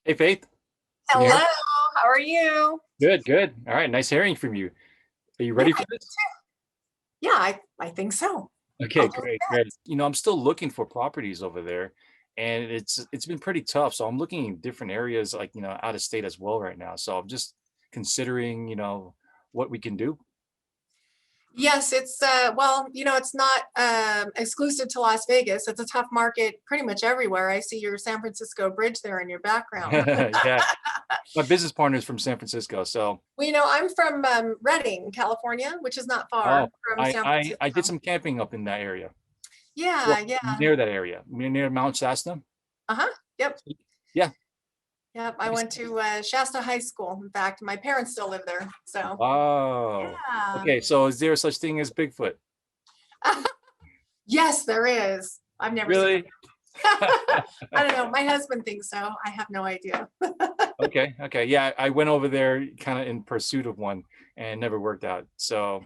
Hey Faith, can you hear Hello, me? how are you? Good, good. All right, nice hearing from you. Are you Yeah, ready for this? yeah, I think so. Okay, I'll do great, that. great. I'm still looking for properties over there, and it's been pretty tough. So I'm looking in different areas, like out of state as well right now. So I'm just considering, what we can do. Yes, it's well, it's not exclusive to Las Vegas. It's a tough market pretty much everywhere. I see your San Francisco bridge there in your background. Yeah, my business partner is from San Francisco, so Well, I'm from Redding, California, which is not oh, far from I San I I did Francisco. some camping up in that area. Yeah, Well, yeah. near that area, near Mount Shasta. Uh-huh. Yep. Yeah, Yep. I nice. went to Shasta High School. In fact, my parents still live there. So, Oh, yeah. okay. So is there such thing as Bigfoot? Yes, there is. I've never seen Really? I don't know. My husband thinks so. I have no idea. Okay, okay. Yeah, I went over there kind of in pursuit of one and never worked out. So, um,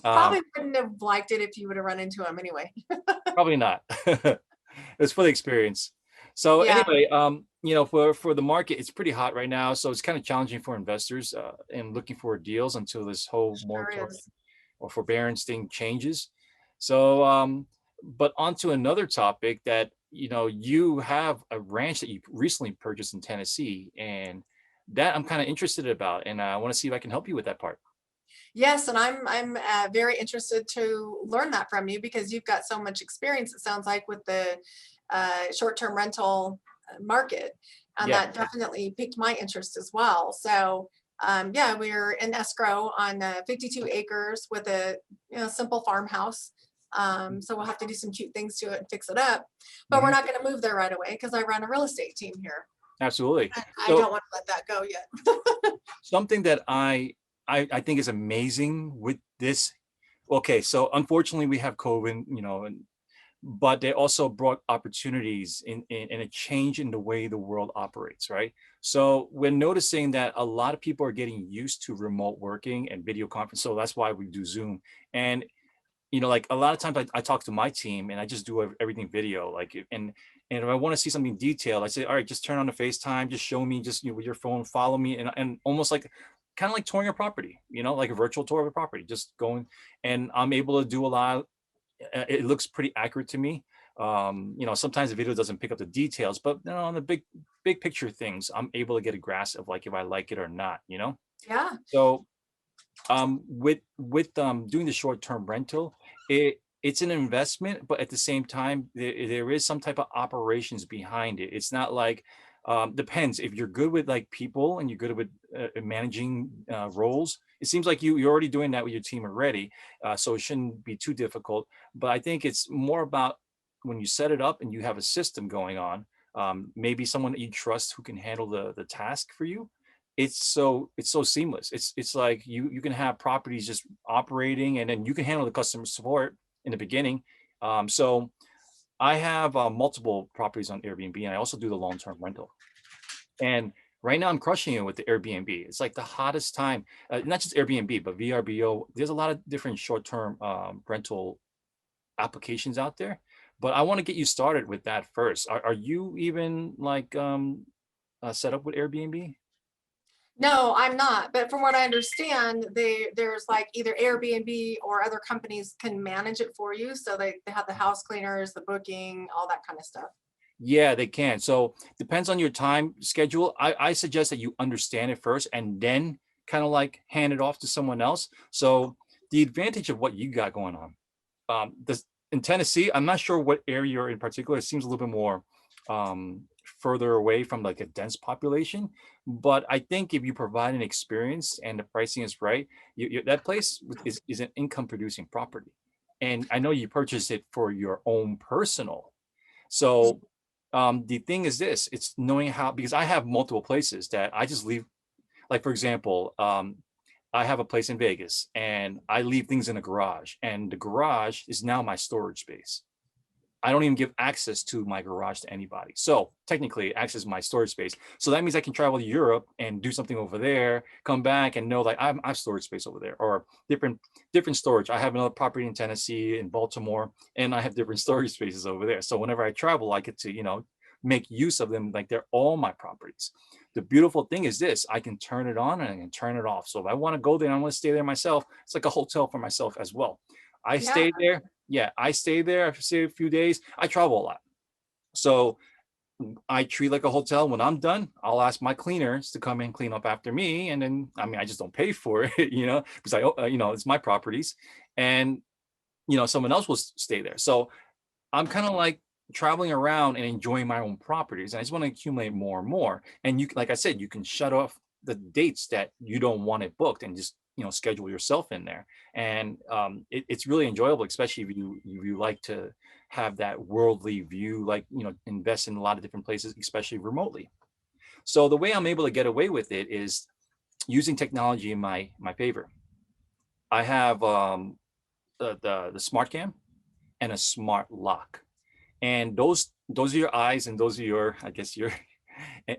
Probably wouldn't have liked it if you would have run into him anyway. probably not. It's for the experience. So Yeah, anyway, for the market, it's pretty hot right now. So it's kind of challenging for investors and looking for deals until this whole sure moratorium is. or forbearance thing changes. So, but onto another topic that, you have a ranch that you recently purchased in Tennessee, and that I'm kind of interested about, and I want to see if I can help you with that part. Yes, and I'm very interested to learn that from you because you've got so much experience. It sounds like with the short-term rental market, and Yeah. that definitely piqued my interest as well. So. Yeah, we're in escrow on 52 acres with a simple farmhouse. So we'll have to do some cute things to it and fix it up. But we're Mhm. not going to move there right away because I run a real estate team here. Absolutely. I So don't want to let that go yet. something that I think is amazing with this. Okay, so unfortunately we have COVID, and but they also brought opportunities in a change in the way the world operates, right? So we're noticing that a lot of people are getting used to remote working and video conference. So that's why we do Zoom. And like a lot of times I talk to my team and I just do everything video, like, and if I want to see something detailed, I say, all right, just turn on the FaceTime, just show me, just with your phone, follow me, and almost like kind of like touring a property, like a virtual tour of a property, just going, and I'm able to do a lot. It looks pretty accurate to me. Sometimes the video doesn't pick up the details, but on the big picture things, I'm able to get a grasp of like if I like it or not. Yeah, So with doing the short-term rental, it's an investment, but at the same time there is some type of operations behind it. It's not like, depends if you're good with like people and you're good with managing roles. It seems like you're already doing that with your team already, so it shouldn't be too difficult. But I think it's more about when you set it up and you have a system going on, maybe someone that you trust who can handle the task for you. It's so seamless. It's like you can have properties just operating, and then you can handle the customer support in the beginning. So I have multiple properties on Airbnb, and I also do the long-term rental. And right now I'm crushing it with the Airbnb. It's like the hottest time. Not just Airbnb, but VRBO. There's a lot of different short-term rental applications out there. But I want to get you started with that first. Are you even like set up with Airbnb? no, I'm not. But from what I understand, there's like either Airbnb or other companies can manage it for you. So they have the house cleaners, the booking, all that kind of stuff. Yeah, they can. So depends on your time schedule. I suggest that you understand it first and then kind of like hand it off to someone else. So the advantage of what you got going on, this in Tennessee, I'm not sure what area you're in particular. It seems a little bit more further away from like a dense population. But I think if you provide an experience and the pricing is right, that place is an income producing property. And I know you purchased it for your own personal. So the thing is this, it's knowing how, because I have multiple places that I just leave. Like, for example, I have a place in Vegas and I leave things in a garage, and the garage is now my storage space. I don't even give access to my garage to anybody. So technically access my storage space. So that means I can travel to Europe and do something over there, come back and know like I have storage space over there, or different storage. I have another property in Tennessee, in Baltimore, and I have different storage spaces over there. So whenever I travel, I get to, make use of them like they're all my properties. The beautiful thing is this, I can turn it on and I can turn it off. So if I want to go there and I want to stay there myself, it's like a hotel for myself as well. I Yeah. stay there. Yeah, I stay there. I stay a few days. I travel a lot. So I treat like a hotel. When I'm done, I'll ask my cleaners to come and clean up after me. And then, I mean, I just don't pay for it, because it's my properties. And, someone else will stay there. So I'm kind of like traveling around and enjoying my own properties. And I just want to accumulate more and more. And like I said, you can shut off the dates that you don't want it booked and just, schedule yourself in there. And it's really enjoyable, especially if you like to have that worldly view, like, invest in a lot of different places, especially remotely. So the way I'm able to get away with it is using technology in my favor. I have the smart cam and a smart lock, and those are your eyes, and those are your, I guess, your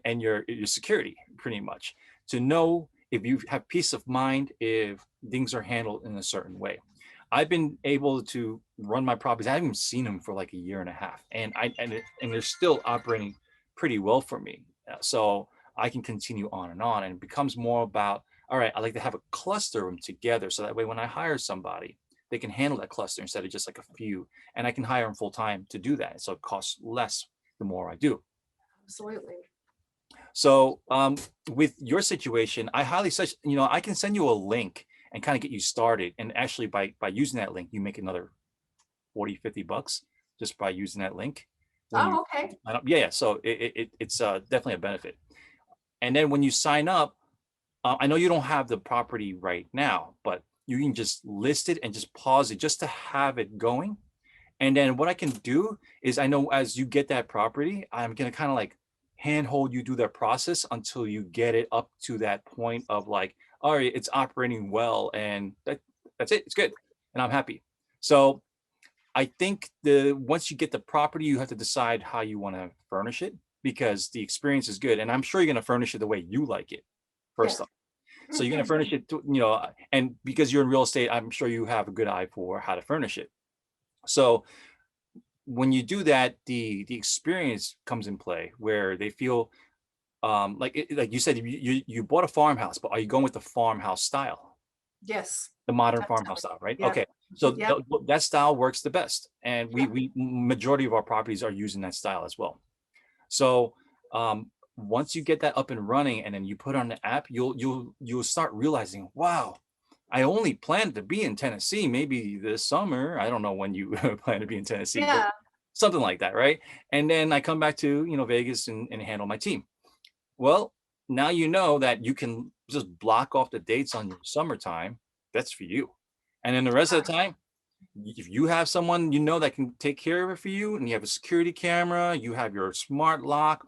and your security, pretty much, to know if you have peace of mind if things are handled in a certain way. I've been able to run my properties. I haven't even seen them for like a year and a half, and they're still operating pretty well for me. So I can continue on, and it becomes more about, all right, I like to have a cluster of them together, so that way when I hire somebody, they can handle that cluster instead of just like a few, and I can hire them full time to do that. So it costs less the more I do. Absolutely. So with your situation, I highly suggest, I can send you a link and kind of get you started. And actually by using that link, you make another 40-50 bucks just by using that link. When you Oh, okay. sign up. Yeah, so it's definitely a benefit. And then when you sign up, I know you don't have the property right now, but you can just list it and just pause it just to have it going. And then what I can do is, I know as you get that property, I'm gonna kind of like handhold you through that process until you get it up to that point of like, all right, it's operating well, and that's it, it's good, and I'm happy. So I think the once you get the property, you have to decide how you want to furnish it, because the experience is good, and I'm sure you're gonna furnish it the way you like it, first Yes. off. So you're gonna furnish it, and because you're in real estate, I'm sure you have a good eye for how to furnish it. So when you do that, the experience comes in play, where they feel like you said, you bought a farmhouse, but are you going with the farmhouse style, Yes. the modern farmhouse Definitely. style, right? Yep. Okay, so Yep. that style works the best, and Yeah. we majority of our properties are using that style as well. So once you get that up and running, and then you put on the app, you'll start realizing, wow, I only planned to be in Tennessee maybe this summer. I don't know when you plan to be in Tennessee, but Yeah. something like that, right? And then I come back to, Vegas, and handle my team. Well, now you know that you can just block off the dates on your summertime. That's for you. And then the rest of the time, if you have someone that can take care of it for you, and you have a security camera, you have your smart lock,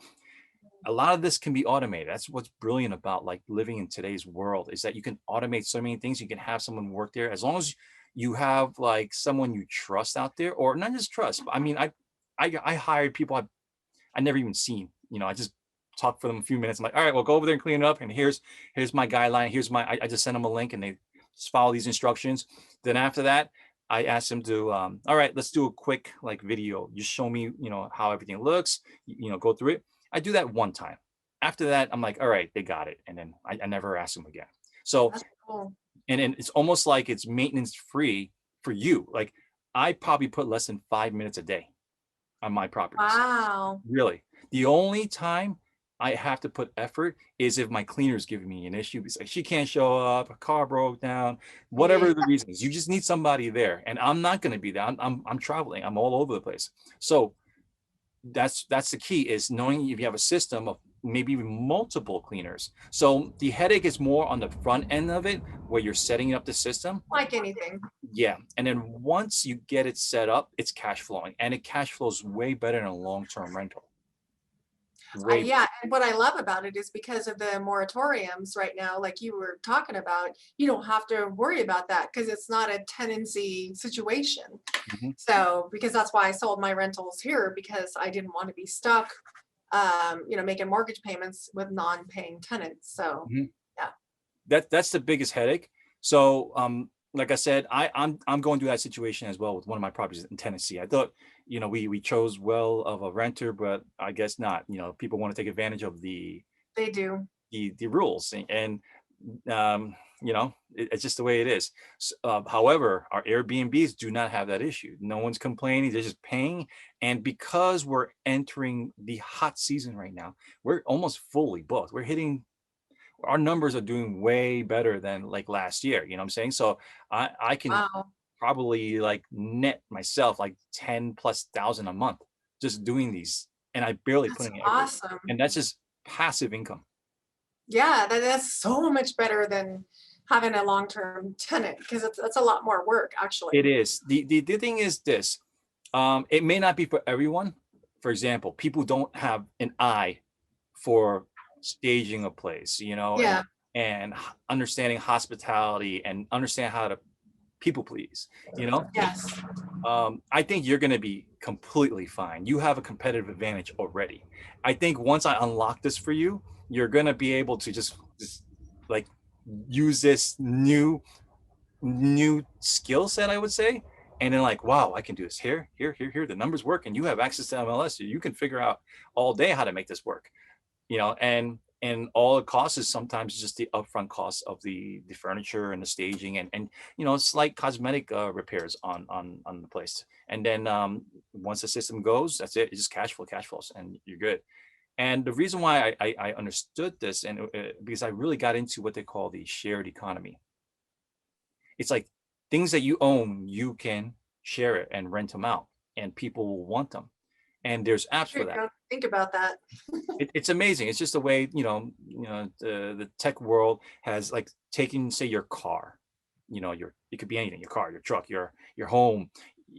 a lot of this can be automated. That's what's brilliant about like living in today's world, is that you can automate so many things. You can have someone work there, as long as you have like someone you trust out there, or not just trust, but I mean, I hired people I never even seen. I just talk for them a few minutes. I'm like, all right, well, go over there and clean it up. And here's my guideline. I just send them a link, and they just follow these instructions. Then after that, I asked them to, all right, let's do a quick like video. Just show me, how everything looks, go through it. I do that one time. After that, I'm like, all right, they got it. And then I never ask them again. So, That's cool. and it's almost like it's maintenance free for you. Like, I probably put less than 5 minutes a day on my properties. Wow. Really. The only time I have to put effort is if my cleaner's giving me an issue. It's like she can't show up, a car broke down, Yeah. whatever the reason is. You just need somebody there, and I'm not going to be there. I'm traveling. I'm all over the place. So that's the key, is knowing if you have a system of maybe even multiple cleaners. So the headache is more on the front end of it, where you're setting up the system. Like anything. Yeah, and then once you get it set up, it's cash flowing, and it cash flows way better than a long-term rental. Way Yeah, and what I love about it is because of the moratoriums right now, like you were talking about, you don't have to worry about that because it's not a tenancy situation. Mhm. So, because that's why I sold my rentals here, because I didn't want to be stuck, making mortgage payments with non-paying tenants. So, Mhm. yeah. That's the biggest headache. So like I said, I'm going through that situation as well with one of my properties in Tennessee. I thought, we chose well of a renter, but I guess not. People want to take advantage of They do. the rules, and it's just the way it is. However, our Airbnbs do not have that issue. No one's complaining, they're just paying. And because we're entering the hot season right now, we're almost fully booked. Our numbers are doing way better than like last year, you know what I'm saying? So I can Wow. probably like net myself like 10 plus thousand a month just doing these, and I barely That's putting in effort, awesome. and that's just passive income. Yeah, that's so much better than having a long-term tenant because it's a lot more work It actually. is. The thing is this, it may not be for everyone. For example, people don't have an eye for staging a place, Yeah. and understanding hospitality and understand how to people please, you know. Yes. I think you're going to be completely fine. You have a competitive advantage already. I think once I unlock this for you, you're going to be able to just like use this new skill set, I would say. And then like, wow, I can do this here, here, here, here. The numbers work, and you have access to MLS. So you can figure out all day how to make this work. And all it costs is sometimes just the upfront cost of the furniture and the staging, and slight cosmetic repairs on the place. And then once the system goes, that's it. It's just cash flows, and you're good. And the reason why I understood this, and because I really got into what they call the shared economy. It's like things that you own, you can share it and rent them out, and people will want them. And there's apps There for you that. go. Think about that. It's amazing. It's just the way, the tech world has like taken, say, your car, it could be anything, your car, your truck, your home,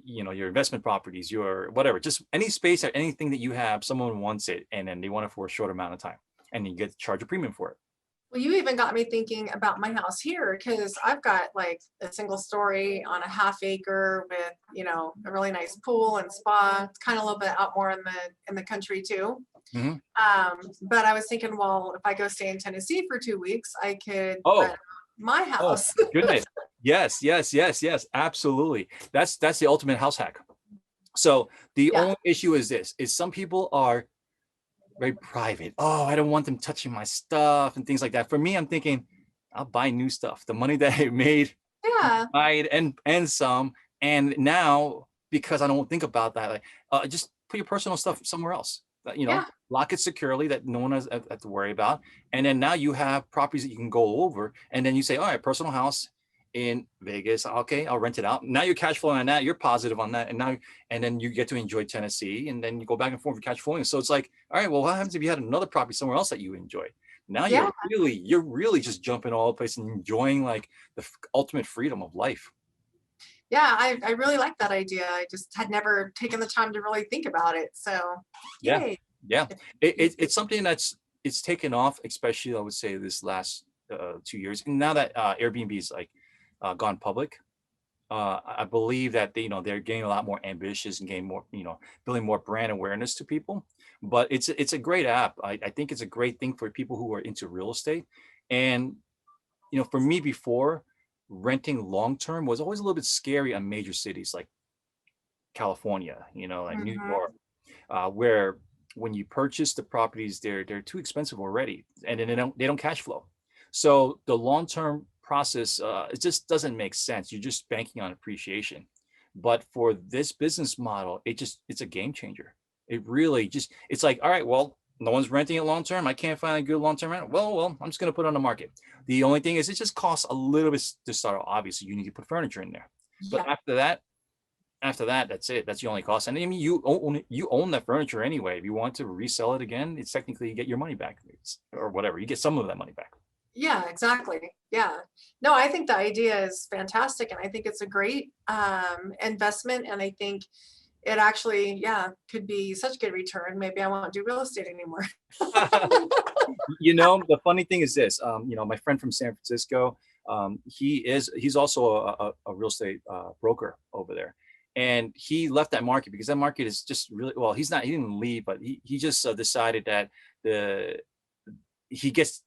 your investment properties, your whatever, just any space or anything that you have, someone wants it, and then they want it for a short amount of time, and you get to charge a premium for it. Well, you even got me thinking about my house here because I've got like a single story on a half acre with, a really nice pool and spa. It's kind of a little bit out more in the country too. Hmm. But I was thinking, well, if I go stay in Tennessee for 2 weeks, I could rent Oh, my oh, house. goodness. Yes, yes, yes, yes, absolutely. That's the ultimate house hack. So the Yeah, only issue is this, is some people are very private. Oh, I don't want them touching my stuff and things like that. For me, I'm thinking, I'll buy new stuff. The money that I made, yeah, buy it and some. And now, because I don't think about that, like, just put your personal stuff somewhere else. yeah, Lock it securely that no one has have to worry about. And then now you have properties that you can go over, and then you say, all right, personal house in Vegas. Okay, I'll rent it out. Now you're cash flowing on that. You're positive on that, and then you get to enjoy Tennessee, and then you go back and forth for cash flowing. So it's like, all right, well, what happens if you had another property somewhere else that you enjoy? Now yeah. you're really just jumping all over the place and enjoying like the ultimate freedom of life. Yeah, I really like that idea. I just had never taken the time to really think about it. So, Yeah, yay. yeah. If- It's something it's taken off, especially I would say this last 2 years. And now that Airbnb is like gone public, I believe that they're getting a lot more ambitious and getting more, building more brand awareness to people. But it's a great app. I think it's a great thing for people who are into real estate. And for me before, renting long term was always a little bit scary on major cities like California, like New Mhm. York, where when you purchase the properties, they're too expensive already, and then they don't cash flow. So the long term process, it just doesn't make sense. You're just banking on appreciation. But for this business model, it's a game changer. It really it's like, all right, well, no one's renting it long term. I can't find a good long term rent. Well, I'm just gonna put it on the market. The only thing is, it just costs a little bit to start. Obviously, you need to put furniture in there, but Yeah. after that, that's it. That's the only cost. And I mean, you own that furniture anyway. If you want to resell it again, it's technically you get your money back, or whatever. You get some of that money back. Yeah, exactly. Yeah. No, I think the idea is fantastic and I think it's a great investment and I think it actually, yeah, could be such good return. Maybe I won't do real estate anymore. The funny thing is this. My friend from San Francisco, he's also a real estate broker over there, and he left that market because that market is just really well. He didn't leave, but he just decided that the he gets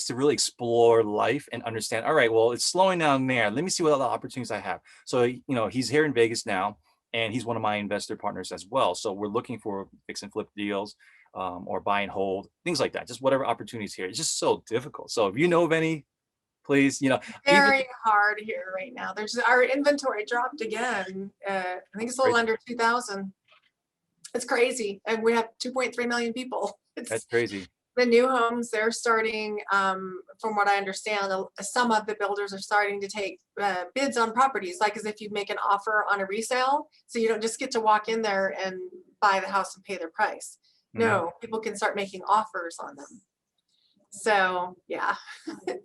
to really explore life and understand, all right, well, it's slowing down there, let me see what other opportunities I have. So he's here in Vegas now, and he's one of my investor partners as well. So we're looking for fix and flip deals, or buy and hold, things like that. Just whatever opportunities here. It's just so difficult. So if you know of any, please, even Very hard here right now. There's our inventory dropped again. I think it's a little under 2,000. It's crazy. And we have 2.3 million people. that's It's crazy. the new homes, they're starting, from what I understand, some of the builders are starting to take bids on properties, like as if you make an offer on a resale. So you don't just get to walk in there and buy the house and pay their price. Mhm. No, people can start making offers on them. So yeah,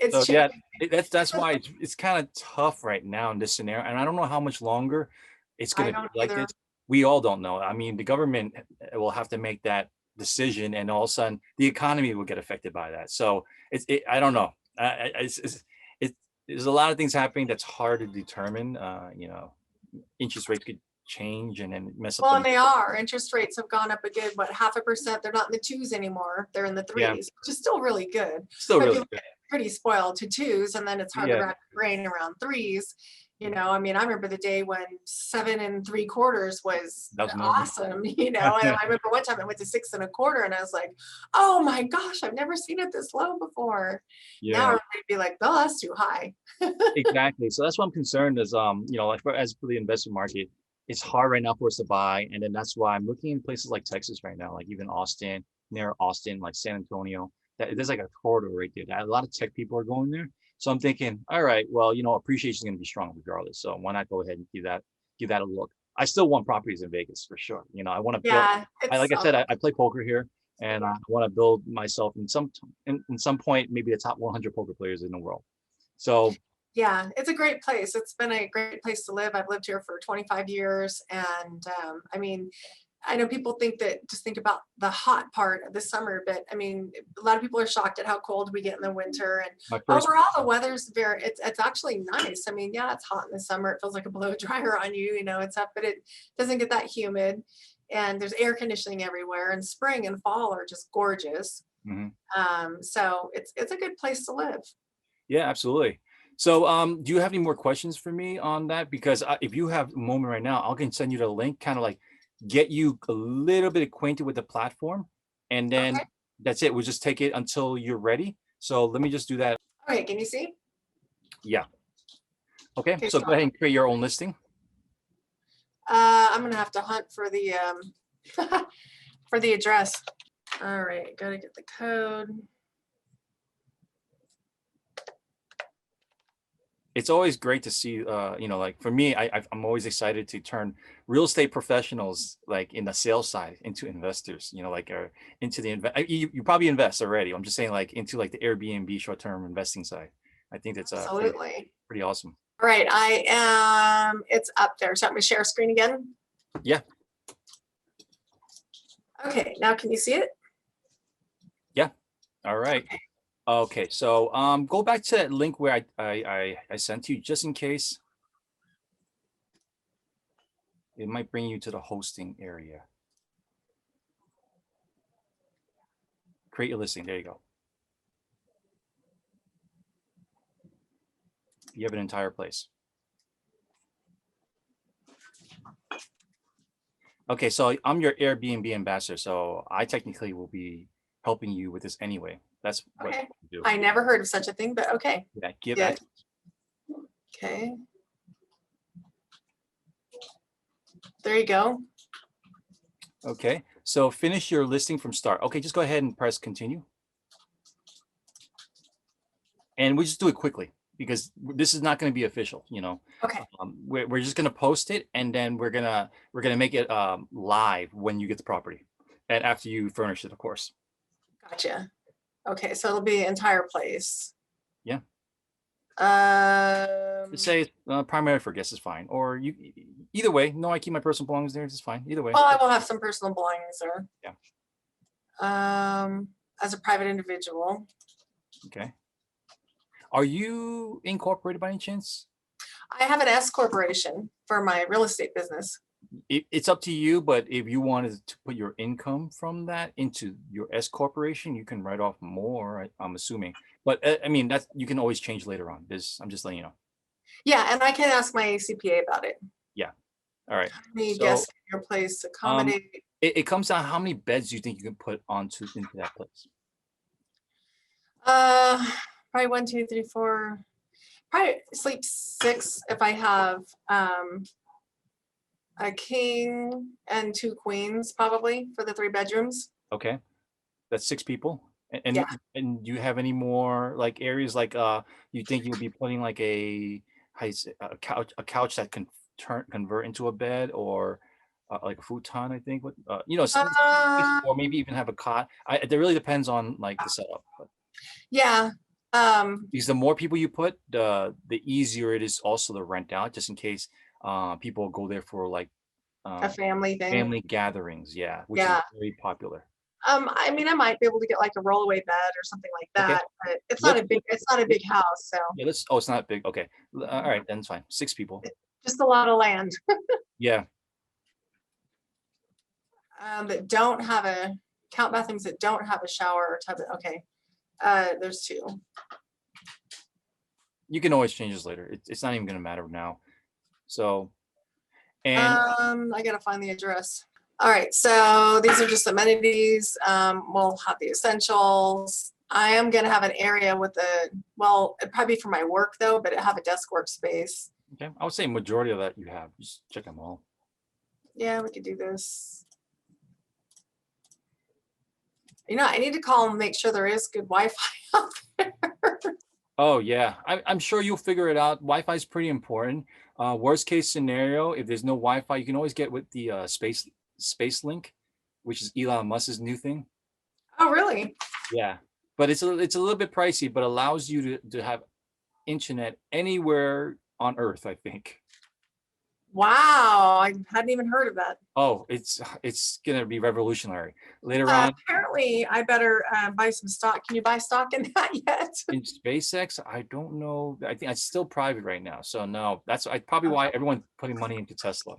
it's So yeah, changing. that's why it's kind of tough right now in this scenario, and I don't know how much longer it's I going to be don't like this. either. We all don't know. I mean, the government will have to make that decision, and all of a sudden, the economy will get affected by that. So I don't know. It's there's a lot of things happening that's hard to determine. Interest rates could change and then mess up Well, the and they are. Interest rates have gone up a good, what, 0.5%? They're not in the twos anymore. They're in the yeah, threes, which is still really good. still But really people good. get pretty spoiled to twos, and then it's hard to Yeah, wrap your brain around threes. I mean, I remember the day when 7 3/4 was that was normal. awesome, and I remember one time I went to 6 1/4 and I was like, oh my gosh, I've never seen it this low before. Now Yeah. everybody'd be like, no, that's too high. Exactly. So that's what I'm concerned is, like as for the investment market, it's hard right now for us to buy. And then that's why I'm looking in places like Texas right now, like even Austin, near Austin, like San Antonio. There's like a corridor right there. A lot of tech people are going there. So I'm thinking, all right, well, appreciation is going to be strong regardless. So why not go ahead and give that a look. I still want properties in Vegas for sure. I want to build. Yeah, Like it's I said, I play poker here, and I want to build myself in some point maybe the top 100 poker players in the world. So Yeah, it's a great place. It's been a great place to live. I've lived here for 25 years. And I mean, I know people just think about the hot part of the summer, but I mean, a lot of people are shocked at how cold we get in the winter. And my first overall, the weather's it's actually nice. I mean, yeah, it's hot in the summer. It feels like a blow dryer on you, it's up, but it doesn't get that humid. And there's air conditioning everywhere. And spring and fall are just gorgeous. Mhm. So it's a good place to live. Yeah, absolutely. So, do you have any more questions for me on that? Because if you have a moment right now, I can send you the link, kind of like get you a little bit acquainted with the platform, and then Okay. that's it. We'll just take it until you're ready. So let me just do that. Okay. Can you see? Yeah. Okay. Okay. So So go ahead and create your own listing. I'm gonna have to hunt for the for the address. All right, gotta get the code. It's always great to see, like for me, I'm always excited to turn real estate professionals like in the sales side into investors, like or into you probably invest already. I'm just saying like into like the Airbnb short-term investing side. I think that's pretty, Absolutely. pretty awesome. All right, I am. It's up there. So I'm gonna share screen again. Yeah. Okay, now can you see it? Yeah. All right. Okay. So go back to that link where I sent you just in case it might bring you to the hosting area. Create your listing. There you go. You have an entire place. Okay, so I'm your Airbnb ambassador, so I technically will be helping you with this anyway. That's what Okay. you do. I never heard of such a thing, but okay. Yeah, give Good. access. Okay. There you go. Okay, so finish your listing from start. Okay, just go ahead and press continue. And we just do it quickly because this is not going to be official, Okay. We're just going to post it, and then we're gonna make it live when you get the property, and after you furnish it, of course. Gotcha. Okay, so it'll be entire place. Yeah. Um, Say primary for guests is fine, or either way. No, I keep my personal belongings there. It's fine. Either way. well, I will have some personal belongings there. Yeah. As a private individual. Okay. Are you incorporated by any chance? I have an S corporation for my real estate business. It's up to you, but if you wanted to put your income from that into your S corporation, you can write off more, I'm assuming. But I mean, you can always change later on. I'm just letting you know. Yeah, and I can ask my CPA about it. Yeah. All right. How many So guests can your place um, accommodate? it comes down how many beds do you think you can put onto into that place? Uh, Probably one, two, three, four. Probably sleep six if I have a king and two queens, probably for the 3 bedrooms. Okay, that's 6 people. Yeah. And do you have any more like areas like you think you'll be putting like a how you say, a couch that can convert into a bed or like a futon, I think. What Uh, or maybe even have a cot. It really depends on like the setup. But yeah. because the more people you put, the easier it is also to rent out, just in case people go there for like A um, family thing. family gatherings. Yeah, which is Yeah. very popular. I mean, I might be able to get like a rollaway bed or something like Okay, that, but let's it's not a big house, so yeah, let's. Oh, it's not big. Okay, all right, then it's fine. 6 people. just a lot of land. Yeah. That don't have count bathrooms that don't have a shower or tub. Okay. There's two. You can always change this later. It's not even gonna matter now. So, and I gotta find the address. All right, so these are just amenities. We'll have the essentials. I am gonna have an area with it'd probably be for my work though, but it have a desk workspace. okay, I would say majority of that you have. Just check them all. Yeah, we could do this. I need to call and make sure there is good Wi-Fi out there. Oh yeah, I'm sure you'll figure it out. Wi-Fi is pretty important. Worst case scenario, if there's no Wi-Fi, you can always get with the space link, which is Elon Musk's new thing. Oh, really? Yeah, but it's a little bit pricey, but allows you to have internet anywhere on Earth, I think. Wow, I hadn't even heard of that. Oh, it's gonna be revolutionary. Later on Apparently, I better buy some stock. Can you buy stock in that yet? in SpaceX, I don't know. I think it's still private right now. So no, that's probably why Okay, everyone's putting money into Tesla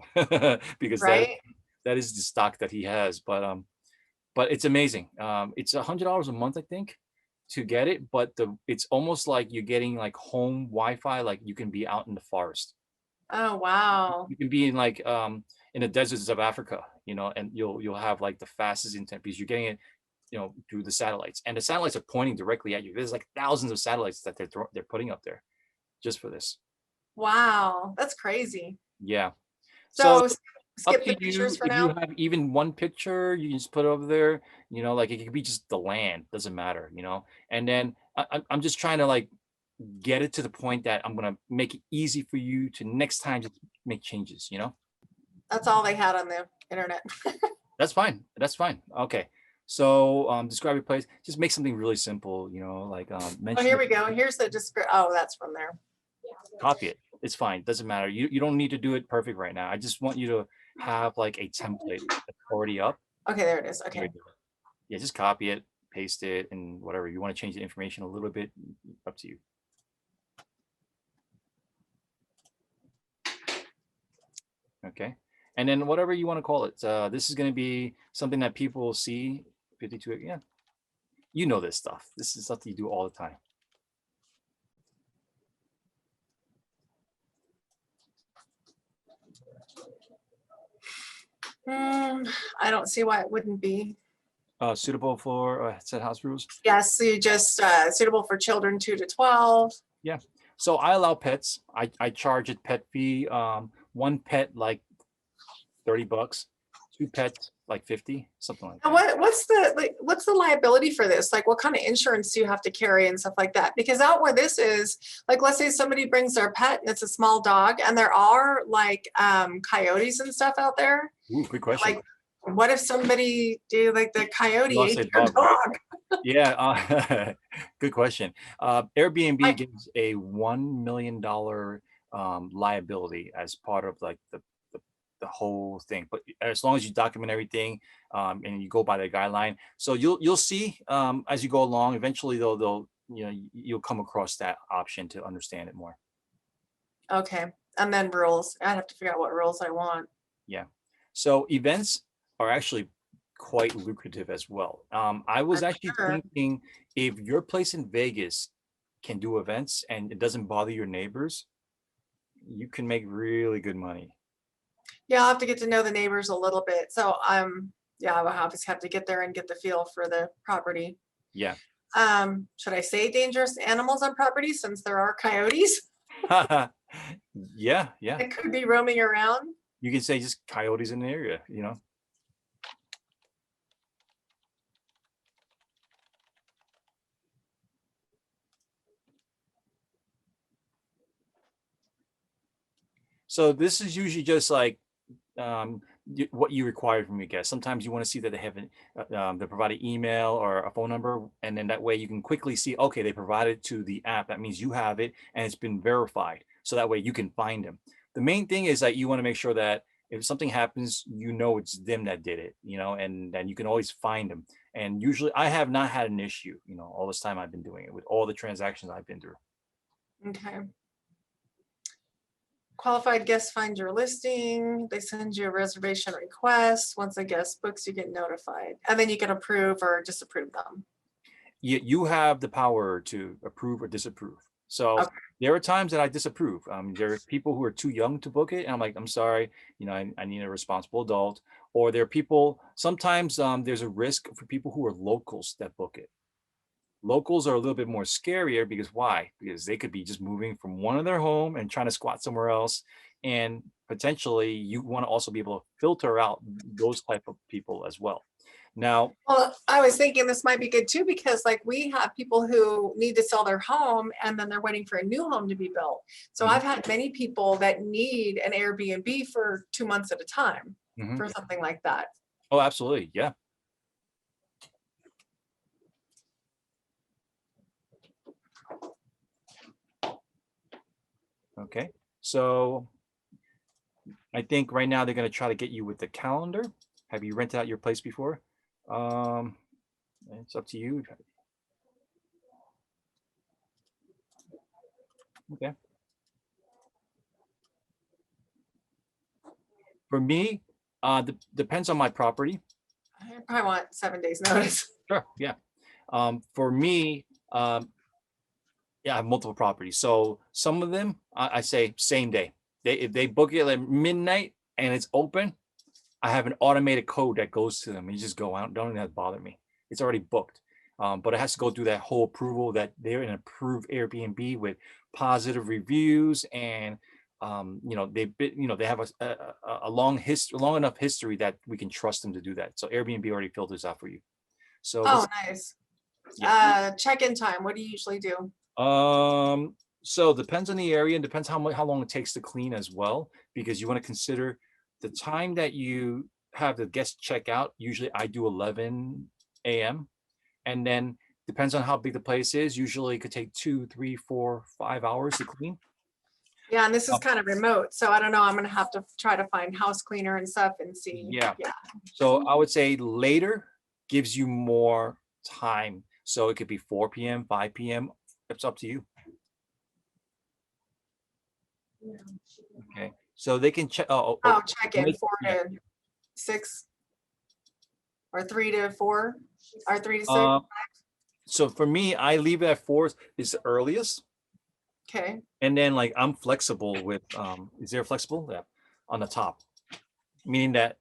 because right? that is the stock that he has. But it's amazing. It's $100 a month, I think, to get it. But it's almost like you're getting like home Wi-Fi, like you can be out in the forest. Oh, wow. You can be in the deserts of Africa, and you'll have like the fastest internet because you're getting it, through the satellites, and the satellites are pointing directly at you. There's like thousands of satellites that they're putting up there just for this. Wow, that's crazy. Yeah. So So up skip to the pictures you. for If you now. have even one picture, you can just put it over there. Like it could be just the land, doesn't matter. And then I'm just trying to like get it to the point that I'm gonna make it easy for you to next time just make changes. That's all they had on the internet. That's fine. That's fine. Okay. So describe your place. Just make something really simple, like Oh, mention here it, we go. Here's the description. Oh, that's from there. copy it. It's fine. Doesn't matter. You don't need to do it perfect right now. I just want you to have like a template that's already up. Okay, there it is. There you Okay. go. Yeah, just copy it, paste it, and whatever. You want to change the information a little bit, up to you. Okay. And then whatever you want to call it. This is going to be something that people will see. 52. Yeah. You know this stuff. This is stuff that you do all the time. I don't see why it wouldn't be. Suitable for set house rules. Yes, so you just suitable for children 2 to 12. Yeah. So I allow pets. I charge a pet fee. One pet like $30. Two pets like 50, something like And that. what's the liability for this? Like, what kind of insurance do you have to carry and stuff like that? Because out where this is, like, let's say somebody brings their pet and it's a small dog, and there are like coyotes and stuff out there. Ooh, good question. Like, what if somebody do like the coyote Lost a ate your dog, right? dog? Yeah. Good question. Airbnb Like, gives a $1 million liability as part of like the whole thing. But as long as you document everything, and you go by the guideline, so you'll see as you go along. Eventually, they'll you'll come across that option to understand it more. okay, and then rules. I have to figure out what rules I want. Yeah. So events are actually quite lucrative as well. I was I'm actually sure. thinking if your place in Vegas can do events and it doesn't bother your neighbors, you can make really good money. Yeah, I'll have to get to know the neighbors a little bit. So yeah, I'll obviously have to get there and get the feel for the property. Yeah. Should I say dangerous animals on property since there are coyotes Yeah, yeah. that could be roaming around? You can say just coyotes in the area, you know? So this is usually just like what you require from your guests. Sometimes you want to see that they have they provide an email or a phone number, and then that way you can quickly see, okay, they provided to the app. That means you have it and it's been verified. So that way you can find them. The main thing is that you want to make sure that if something happens, you know it's them that did it, you know, and then you can always find them. And usually I have not had an issue, you know, all this time I've been doing it with all the transactions I've been through. Okay. Qualified guest find your listing. They send you a reservation request. Once a guest books, you get notified. And then you can approve or disapprove them. You have the power to approve or disapprove. So Okay. there are times that I disapprove. There are people who are too young to book it, and I'm like, I'm sorry, you know, I need a responsible adult. Or there are people. Sometimes there's a risk for people who are locals that book it. Locals are a little bit more scarier because why? Because they could be just moving from one of their home and trying to squat somewhere else, and potentially you want to also be able to filter out those type of people as well. Now, Well, I was thinking this might be good too, because like we have people who need to sell their home and then they're waiting for a new home to be built. So mhm, I've had many people that need an Airbnb for 2 months at a time mhm. for something like that. Oh, absolutely, yeah. Okay. So I think right now they're gonna try to get you with the calendar. Have you rented out your place before? Um, it's up to you. Okay. For me, depends on my property. I probably want 7 days notice. Sure. Yeah. For me, yeah, I have multiple properties. So some of them, I say same day. If they book it at midnight and it's open, I have an automated code that goes to them. You just go out, don't even have to bother me. It's already booked. But it has to go through that whole approval that they're an approved Airbnb with positive reviews, and you know you know they have a long enough history that we can trust them to do that. So Airbnb already filters out for you. So Oh, this, nice. yeah. Check-in time. What do you usually do? So depends on the area and depends how long it takes to clean as well, because you want to consider the time that you have the guest check out. Usually I do 11 a.m. and then depends on how big the place is. Usually it could take 2, 3, 4, 5 hours to clean. Yeah, and this is Uh, kind of remote, so I don't know. I'm gonna have to try to find house cleaner and stuff and see. yeah. Yeah. So I would say later gives you more time. So it could be 4 p.m., 5 p.m. It's up to you. Okay. So they can check. Oh, check When in they, four yeah. to six or 3 to 4 or 3 to 6. Uh, so for me, I leave it at 4 is the earliest. Okay. And then like I'm flexible with is there flexible? Yeah, on the top. Meaning that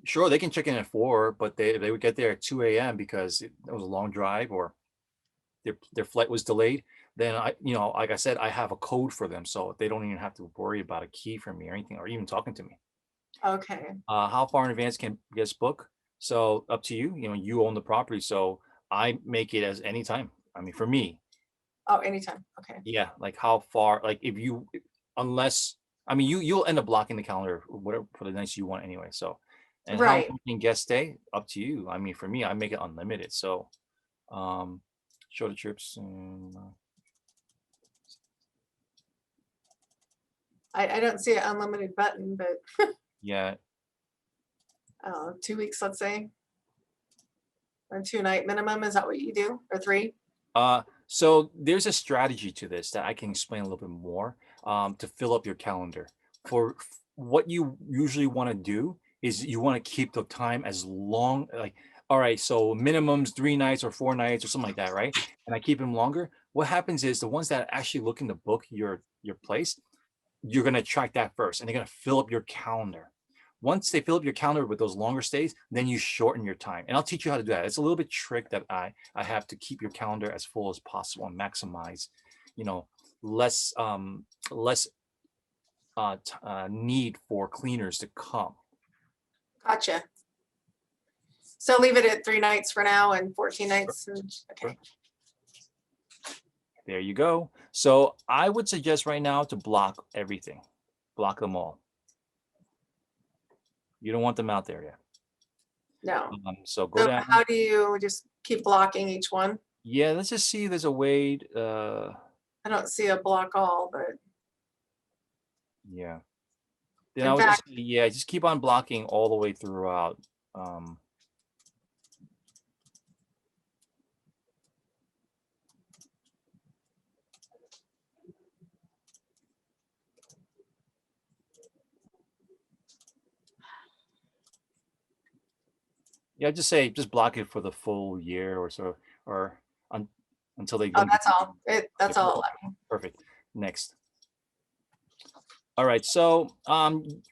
sure they can check in at 4, but they would get there at 2 a.m. because it was a long drive or their flight was delayed. Then I, you know, like I said, I have a code for them, so they don't even have to worry about a key from me or anything, or even talking to me. Okay. How far in advance can guests book? So up to you. You know, you own the property, so I make it as anytime. I mean, for me, Oh, anytime. Okay. yeah, like how far, like if you, unless, I mean, you'll end up blocking the calendar whatever for the nights you want anyway. So, and how Right. long can guests stay? Up to you. I mean, for me, I make it unlimited. So, um, shorter trips. And, I don't see an unlimited button, but yeah. 2 weeks, let's say, or 2 night minimum. Is that what you do? Or three? So there's a strategy to this that I can explain a little bit more to fill up your calendar. For what you usually want to do is you want to keep the time as long, like, all right, so minimums 3 nights or 4 nights or something like that, right? And I keep them longer. What happens is the ones that are actually looking to book your place, you're gonna track that first, and they're gonna fill up your calendar. once they fill up your calendar with those longer stays, then you shorten your time. And I'll teach you how to do that. It's a little bit trick that I have to keep your calendar as full as possible and maximize, you know, less less need for cleaners to come. Gotcha. So leave it at 3 nights for now and 14 nights. Okay. There you go. So I would suggest right now to block everything, block them all. You don't want them out there yet. No. So go So down. how do you just keep blocking each one? Yeah, let's just see if there's a way. I don't see a block all, but Yeah. Then I in would just, fact, yeah, just keep on blocking all the way throughout. Um, yeah, just say, just block it for the full year or so, or un, until they oh, don't. that's all. That's Yeah, all. perfect. Next. All right. So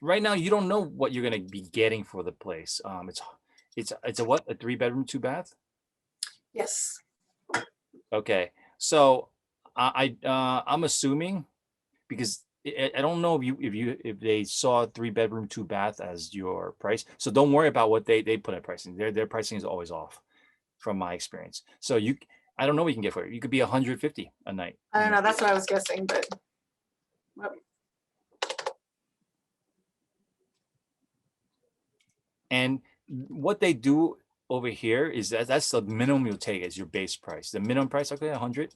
right now you don't know what you're gonna be getting for the place. It's a what? A 3 bedroom, 2 bath? Yes. Okay. So I'm assuming because I don't know if they saw 3 bedroom, 2 bath as your price. So don't worry about what they put at pricing. Their pricing is always off from my experience. So I don't know what you can get for it. You could be 150 a night. I don't know. That's what I was guessing, but well, And what they do over here is that's the minimum you'll take as your base price. The minimum price, okay, 100.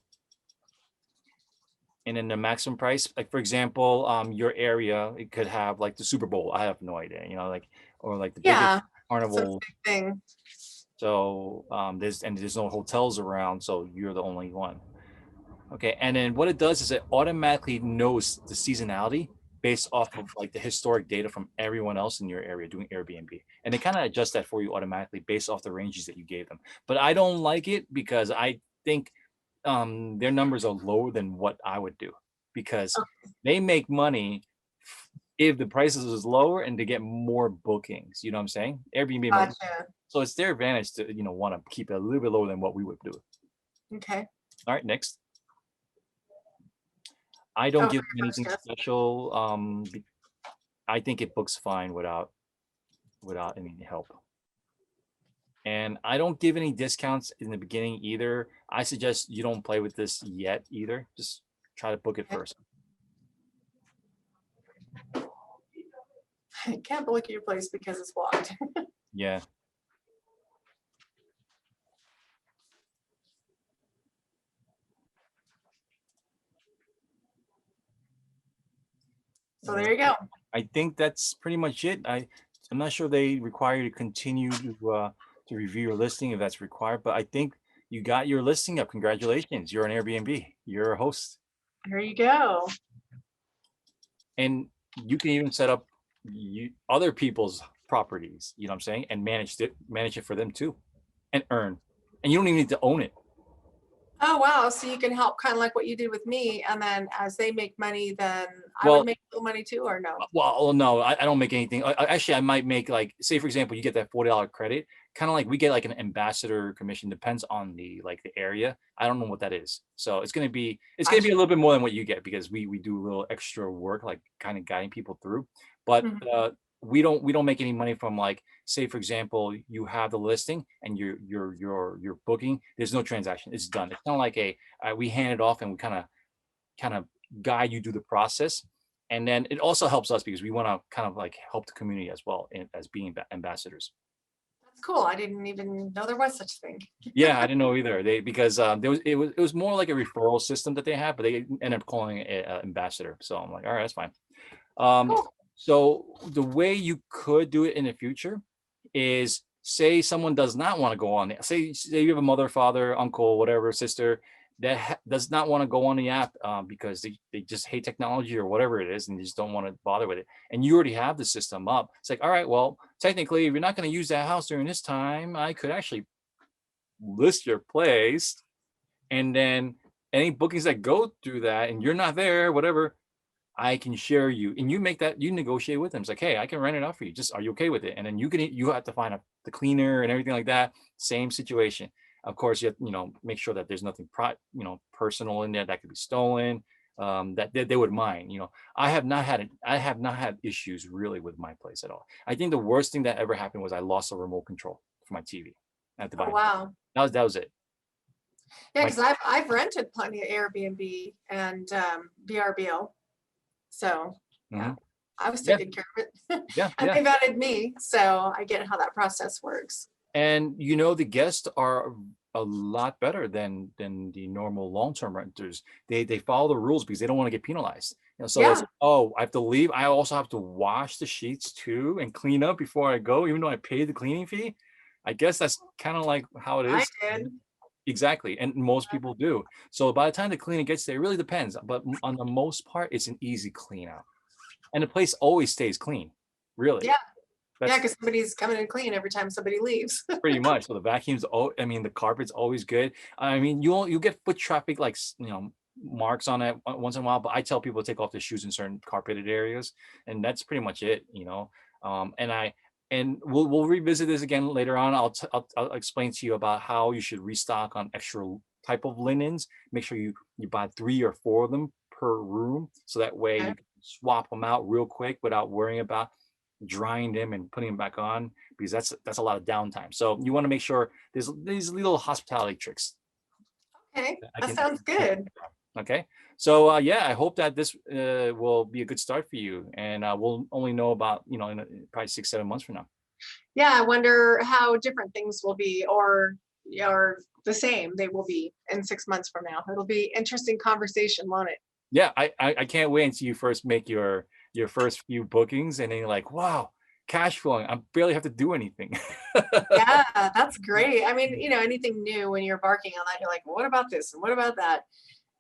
And then the maximum price, like for example, your area, it could have like the Super Bowl. I have no idea, like, or like the biggest yeah, it's a carnival. big thing. So there's no hotels around, so you're the only one. Okay, and then what it does is it automatically knows the seasonality based off of like the historic data from everyone else in your area doing Airbnb, and they kind of adjust that for you automatically based off the ranges that you gave them. But I don't like it because I think their numbers are lower than what I would do because they make money if the prices is lower and to get more bookings. You know what I'm saying? Airbnb, Gotcha. so it's their advantage to want to keep it a little bit lower than what we would do. Okay. All right, next. I don't Oh, give for them your first anything guess. special. I think it books fine without any help. And I don't give any discounts in the beginning either. I suggest you don't play with this yet either. Just try to book it Okay. first. I can't book your place because it's blocked. Yeah. So there you go. I think that's pretty much it. I'm not sure they require you to continue to review your listing if that's required, but I think you got your listing up. Congratulations. You're on Airbnb. You're a host. There you go. And you can even set up other people's properties, you know what I'm saying, and manage it for them too, and earn. And you don't even need to own it. Oh, wow. So you can help kind of like what you did with me. And then as they make money, then I would Well, make a little money too, or no? no, I don't make anything. Actually, I might make like, say for example, you get that $40 credit, kind of like we get like an ambassador commission. Depends on the area. I don't know what that is, so it's gonna be a Gotcha. little bit more than what you get because we do a little extra work, like kind of guiding people through. But Mhm. we don't make any money from, like, say for example, you have the listing and you're booking. There's no transaction. It's done. It's not like we hand it off and we kind of guide you through the process. And then it also helps us because we want to kind of like help the community as well as being ambassadors. That's cool. I didn't even know there was such a thing. Yeah, I didn't know either. Because it was more like a referral system that they have, but they ended up calling it ambassador. So I'm like, all right, that's fine. Um, Cool. so the way you could do it in the future is, say someone does not want to go on it. Say you have a mother, father, uncle, whatever, sister that does not want to go on the app because they just hate technology or whatever it is and they just don't want to bother with it. And you already have the system up. It's like, all right, well, technically, if you're not going to use that house during this time, I could actually list your place, and then any bookings that go through that and you're not there, whatever, I can share you, and you make that, you negotiate with them. It's like, hey, I can rent it out for you. Just, are you okay with it? And then you have to find the cleaner and everything like that. Same situation. Of course, you have, make sure that there's nothing personal in there that could be stolen. That they would mind. I have not had issues really with my place at all. I think the worst thing that ever happened was I lost a remote control for my TV at the Oh, buy. wow. That was it. Yeah, My because I've rented plenty of Airbnb and VRBO. So yeah, mhm. I was Yeah, taking care of it. yeah, And yeah. they vetted me, so I get how that process works. And the guests are a lot better than the normal long-term renters. They follow the rules because they don't want to get penalized. So it's, Yeah, oh, I have to leave. I also have to wash the sheets too and clean up before I go, even though I paid the cleaning fee. I guess that's kind of like how it I is. did. Exactly. And most people do. So by the time the cleaner gets there, it really depends. But on the most part, it's an easy clean out. And the place always stays clean. Really. Yeah, yeah, That's because somebody's coming to clean every time somebody leaves. pretty much. So the vacuums, oh, I mean, the carpet's always good. I mean, you get foot traffic, like, marks on it once in a while, but I tell people to take off their shoes in certain carpeted areas, and that's pretty much it. And we'll revisit this again later on. I'll explain to you about how you should restock on extra type of linens. Make sure you buy 3 or 4 of them per room, so that way Okay. you can swap them out real quick without worrying about drying them and putting them back on, because that's a lot of downtime. So you want to make sure there's these little hospitality tricks Okay, that I that can. sounds good. Okay. So yeah, I hope that this will be a good start for you, and we'll only know about in probably 6 7 months from now. Yeah, I wonder how different things will be, or the same they will be in 6 months from now. It'll be interesting conversation, won't it? Yeah, I can't wait until you first make your first few bookings, and then you're like, wow, cash flowing. I barely have to do anything. Yeah, that's great. I mean, anything new when you're embarking on that, you're like, well, what about this and what about that?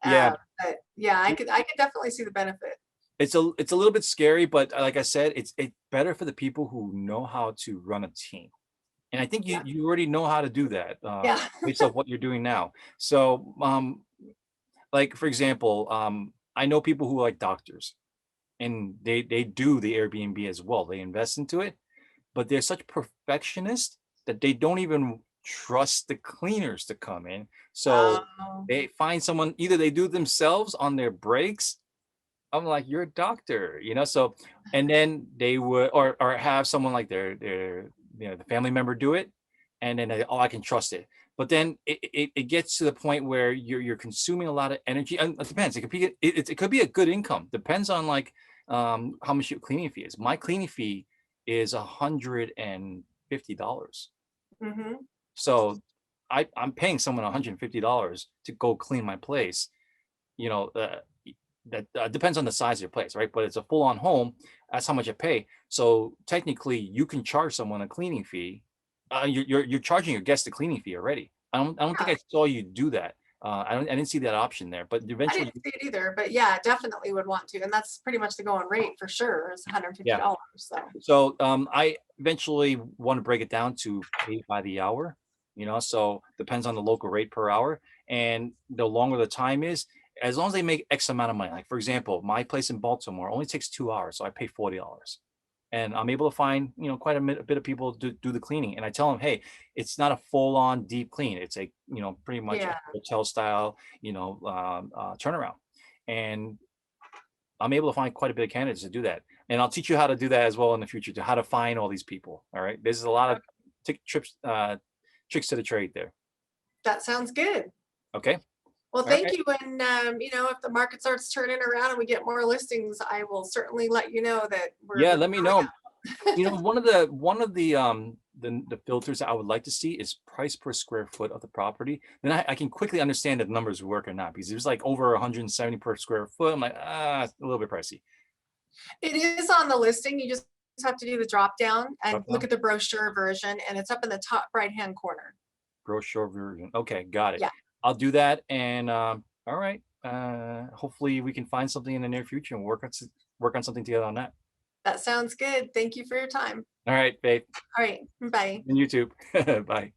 Yeah. But yeah, I could definitely see the benefit. It's a little bit scary, but like I said, it's better for the people who know how to run a team. And I think you Yeah, you already know how to do that, yeah. based off what you're doing now. So, like for example, I know people who are like doctors, and they do the Airbnb as well. They invest into it, but they're such perfectionists that they don't even trust the cleaners to come in. So Um, they find someone, either they do it themselves on their breaks. I'm like, you're a doctor. So, and then they would, or have someone like the family member do it, and then oh, I can trust it. But then it gets to the point where you're consuming a lot of energy, and it depends. It could be a good income. Depends on, like, how much your cleaning fee is. My cleaning fee is $150. mhm. So I'm paying someone $150 to go clean my place. you know, uh, that depends on the size of your place, right? But it's a full-on home. That's how much I pay. So technically, you can charge someone a cleaning fee. You're charging your guest a cleaning fee already. I don't think Yeah, I saw you do that. I didn't see that option there. But I eventually, didn't see it either, but yeah, definitely would want to, and that's pretty much the going rate for sure. Is yeah. $150. So So I eventually want to break it down to pay by the hour. So depends on the local rate per hour, and the longer the time is, as long as they make X amount of money. Like for example, my place in Baltimore only takes 2 hours, so I pay $40, and I'm able to find quite a bit of people to do the cleaning. And I tell them, hey, it's not a full on deep clean. It's a pretty much a yeah, hotel style turnaround, and I'm able to find quite a bit of candidates to do that. And I'll teach you how to do that as well in the future, to how to find all these people. All right. There's a lot of tricks to the trade there. that sounds good. Okay. Well, All thank right. you. And if the market starts turning around and we get more listings, I will certainly let you know that we're Yeah. going Let me to know. go One of the filters that I would like to see is price per square foot of the property. Then I can quickly understand if numbers work or not, because there's like over 170 per square foot. I'm like, it's a little bit pricey. It is on the listing. You just have to do the drop down and Drop look down at the brochure version, and it's up in the top right hand corner. brochure version. Okay, got it. Yeah, I'll do that. And all right. Hopefully we can find something in the near future and work on something together on that. that sounds good. Thank you for your time. All right, babe. All right, bye. And YouTube. Bye.